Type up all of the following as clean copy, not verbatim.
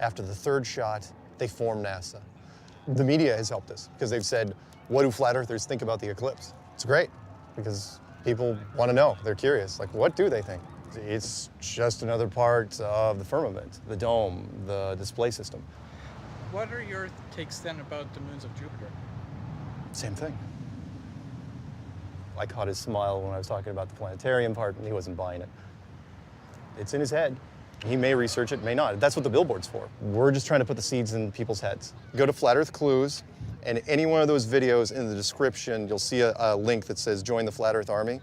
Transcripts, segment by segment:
After the third shot, they formed NASA. The media has helped us because they've said, what do flat earthers think about the eclipse? It's great because people want to know, they're curious. Like, what do they think? It's just another part of the firmament, the dome, the display system. What are your takes then about the moons of Jupiter? Same thing. I caught his smile when I was talking about the planetarium part, and he wasn't buying it. It's in his head. He may research it, may not. That's what the billboard's for. We're just trying to put the seeds in people's heads. Go to Flat Earth Clues, and any one of those videos in the description, you'll see a link that says Join the Flat Earth Army.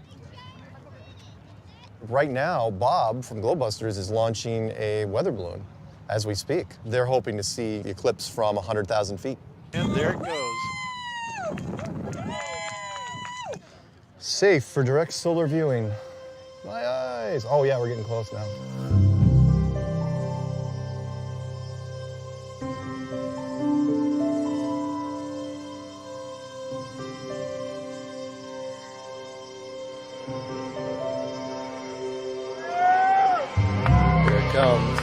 Right now, Bob from Globebusters is launching a weather balloon as we speak. They're hoping to see the eclipse from 100,000 feet. And there it goes. Safe for direct solar viewing. My eyes. Oh yeah, we're getting close now. Here it comes.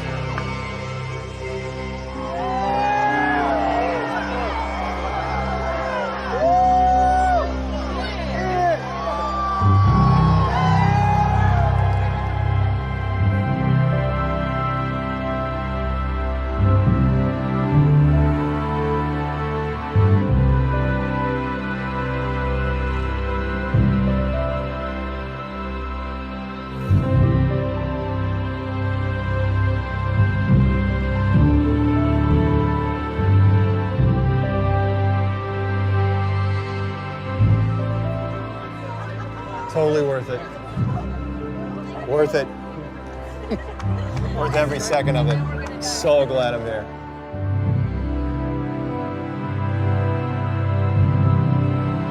Totally worth it. Worth it. Worth every second of it. So glad I'm here.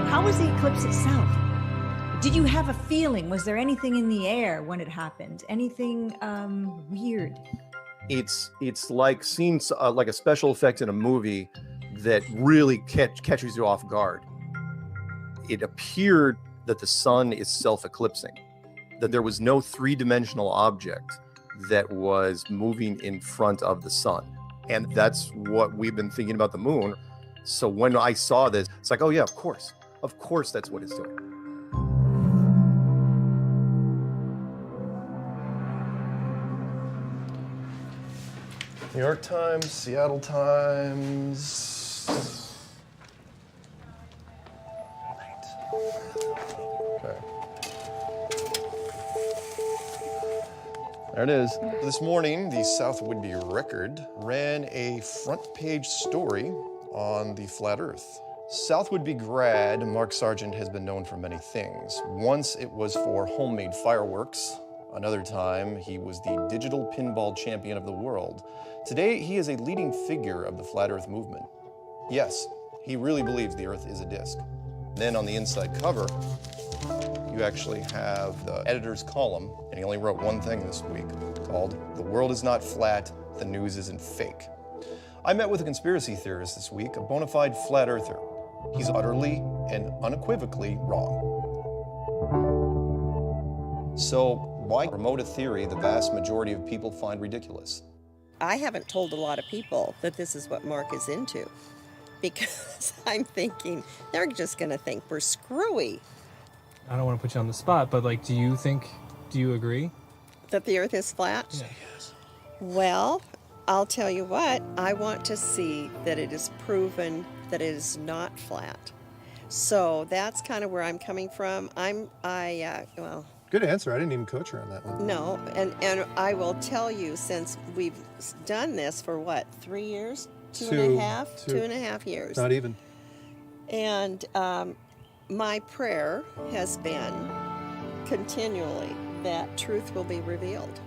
How was the eclipse itself? Did you have a feeling? Was there anything in the air when it happened? Anything weird? It's like seeing like a special effect in a movie that really catches you off guard. It appeared that the sun is self-eclipsing, that there was no three-dimensional object that was moving in front of the sun. And that's what we've been thinking about the moon. So when I saw this, it's like, oh yeah, of course that's what it's doing. New York Times, Seattle Times. Okay. There it is. This morning, the South Whitby Record ran a front page story on the flat Earth. South Whitby grad Mark Sargent has been known for many things. Once it was for homemade fireworks. Another time, he was the digital pinball champion of the world. Today, he is a leading figure of the flat Earth movement. Yes, he really believes the Earth is a disc. Then on the inside cover, you actually have the editor's column, and he only wrote one thing this week called "The World is Not Flat, the News Isn't Fake." I met with a conspiracy theorist this week, a bona fide flat earther. He's utterly and unequivocally wrong. So why promote a theory the vast majority of people find ridiculous? I haven't told a lot of people that this is what Mark is into, because I'm thinking they're just going to think we're screwy. I don't want to put you on the spot, but like, do you agree? That the Earth is flat? Yeah. Well, I'll tell you what, I want to see that it is proven that it is not flat. So that's kind of where I'm coming from. Well... Good answer. I didn't even coach her on that one. No, and I will tell you, since we've done this for what, 3 years? Two and a half years. Not even. And my prayer has been continually that truth will be revealed.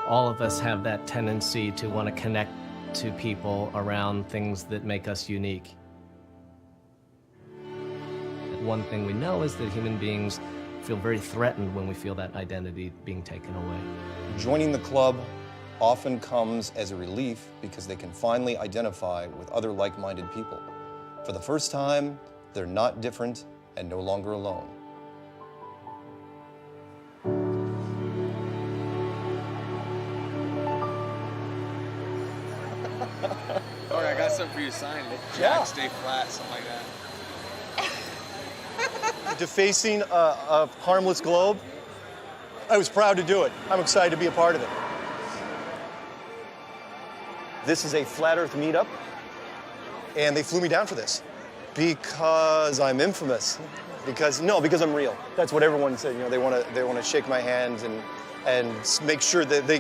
All of us have that tendency to want to connect to people around things that make us unique. One thing we know is that human beings feel very threatened when we feel that identity being taken away. Joining the club often comes as a relief because they can finally identify with other like-minded people. For the first time, they're not different and no longer alone. something for you to sign. Yeah. Stay flat, something like that. Defacing a harmless globe. I was proud to do it. I'm excited to be a part of it. This is a Flat Earth meetup, and they flew me down for this because I'm infamous. Because I'm real. That's what everyone said. They want to shake my hand and make sure that they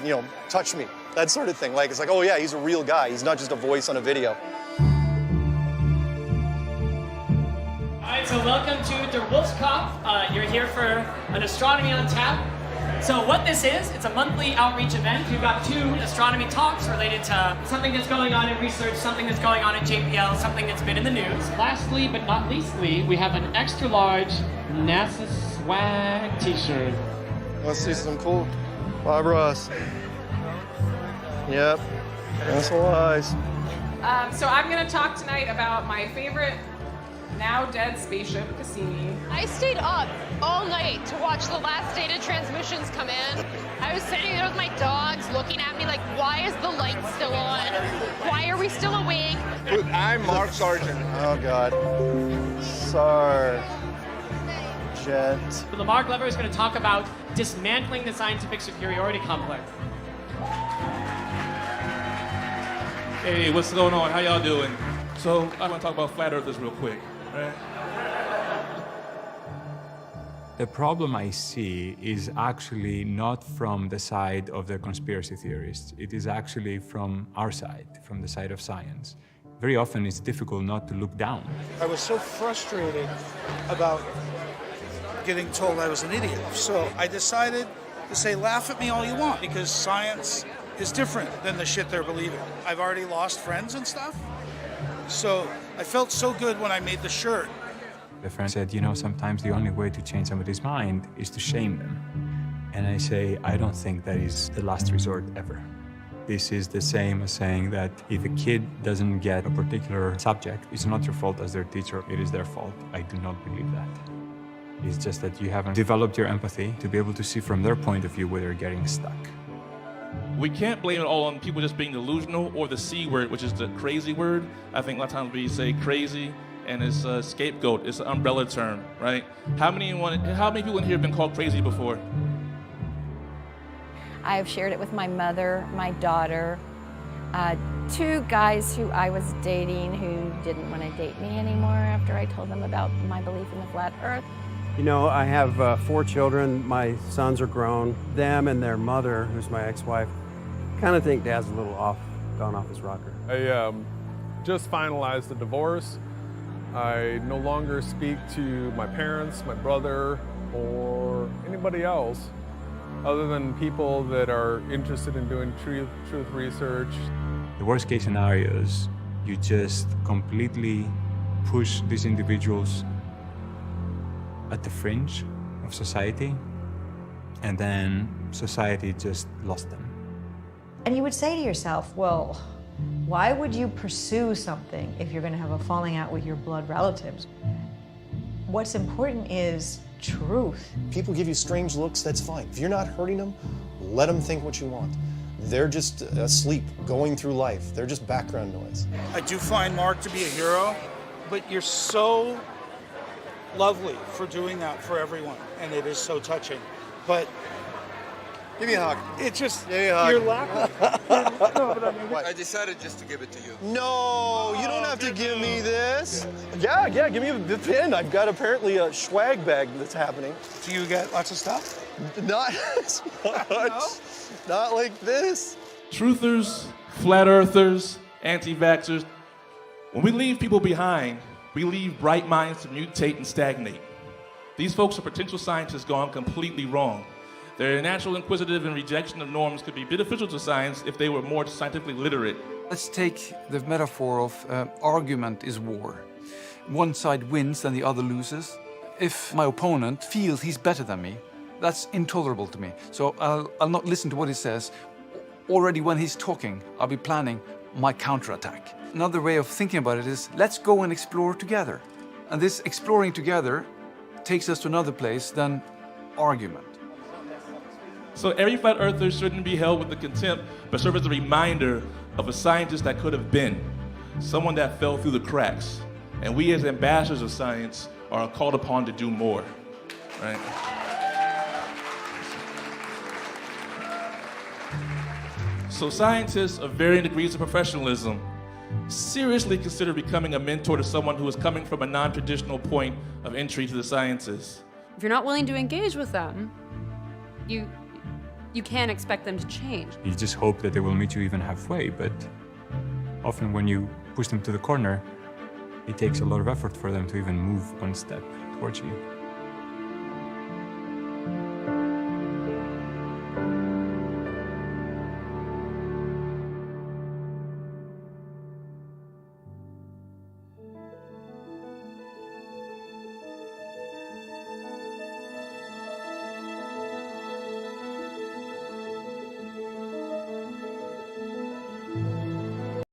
touch me. That sort of thing. Like it's like, oh yeah, he's a real guy. He's not just a voice on a video. All right, so welcome to Der Wolfskopf. You're here for an Astronomy on Tap. So what this is, it's a monthly outreach event. We've got 2 astronomy talks related to something that's going on in research, something that's going on at JPL, something that's been in the news. Lastly, but not leastly, we have an extra large NASA swag t-shirt. Let's see some cool Bob Ross. Yep, that's lies. So I'm going to talk tonight about my favorite now dead spaceship, Cassini. I stayed up all night to watch the last data transmissions come in. I was sitting there with my dogs looking at me like, why is the light still on? Why are we still awake? I'm Mark Sargent. Oh God. Sargent. So Lamar Glover is going to talk about dismantling the scientific superiority complex. Hey, what's going on? How y'all doing? So I want to talk about flat earthers real quick, right? The problem I see is actually not from the side of the conspiracy theorists. It is actually from our side, from the side of science. Very often it's difficult not to look down. I was so frustrated about getting told I was an idiot. So I decided to say, laugh at me all you want, because science is different than the shit they're believing. I've already lost friends and stuff. So I felt so good when I made the shirt. The friend said, sometimes the only way to change somebody's mind is to shame them. And I say, I don't think that is the last resort ever. This is the same as saying that if a kid doesn't get a particular subject, it's not your fault as their teacher, it is their fault. I do not believe that. It's just that you haven't developed your empathy to be able to see from their point of view where they're getting stuck. We can't blame it all on people just being delusional or the C word, which is the crazy word. I think a lot of times we say crazy, and it's a scapegoat. It's an umbrella term, right? How many people in here have been called crazy before? I have shared it with my mother, my daughter, 2 guys who I was dating who didn't want to date me anymore after I told them about my belief in the flat earth. I have 4 children. My sons are grown. Them and their mother, who's my ex-wife, kind of think Dad's a little gone off his rocker. I just finalized a divorce. I no longer speak to my parents, my brother, or anybody else other than people that are interested in doing truth research. The worst case scenarios, you just completely push these individuals at the fringe of society, and then society just lost them. And you would say to yourself, well, why would you pursue something if you're going to have a falling out with your blood relatives? What's important is truth. People give you strange looks, that's fine. If you're not hurting them, let them think what you want. They're just asleep, going through life. They're just background noise. I do find Mark to be a hero, but you're so lovely for doing that for everyone, and it is so touching. But give me a hug. It just, give me a hug. You're laughing. No, but I mean, I decided just to give it to you. No, you don't have to give me this. Yeah, give me the pin. I've got apparently a swag bag that's happening. Do you get lots of stuff? Not as much. No? Not like this. Truthers, flat earthers, anti-vaxxers. When we leave people behind, we leave bright minds to mutate and stagnate. These folks are potential scientists gone completely wrong. Their natural inquisitive and rejection of norms could be beneficial to science if they were more scientifically literate. Let's take the metaphor of argument is war. One side wins and the other loses. If my opponent feels he's better than me, that's intolerable to me. So I'll not listen to what he says. Already when he's talking, I'll be planning my counterattack. Another way of thinking about it is, let's go and explore together. And this exploring together takes us to another place than argument. So every flat earther shouldn't be held with the contempt, but serve as a reminder of a scientist that could have been. someone that fell through the cracks. And we as ambassadors of science are called upon to do more, right? So scientists of varying degrees of professionalism seriously consider becoming a mentor to someone who is coming from a non-traditional point of entry to the sciences. If you're not willing to engage with them, you can't expect them to change. You just hope that they will meet you even halfway, but often when you push them to the corner, it takes a lot of effort for them to even move one step towards you.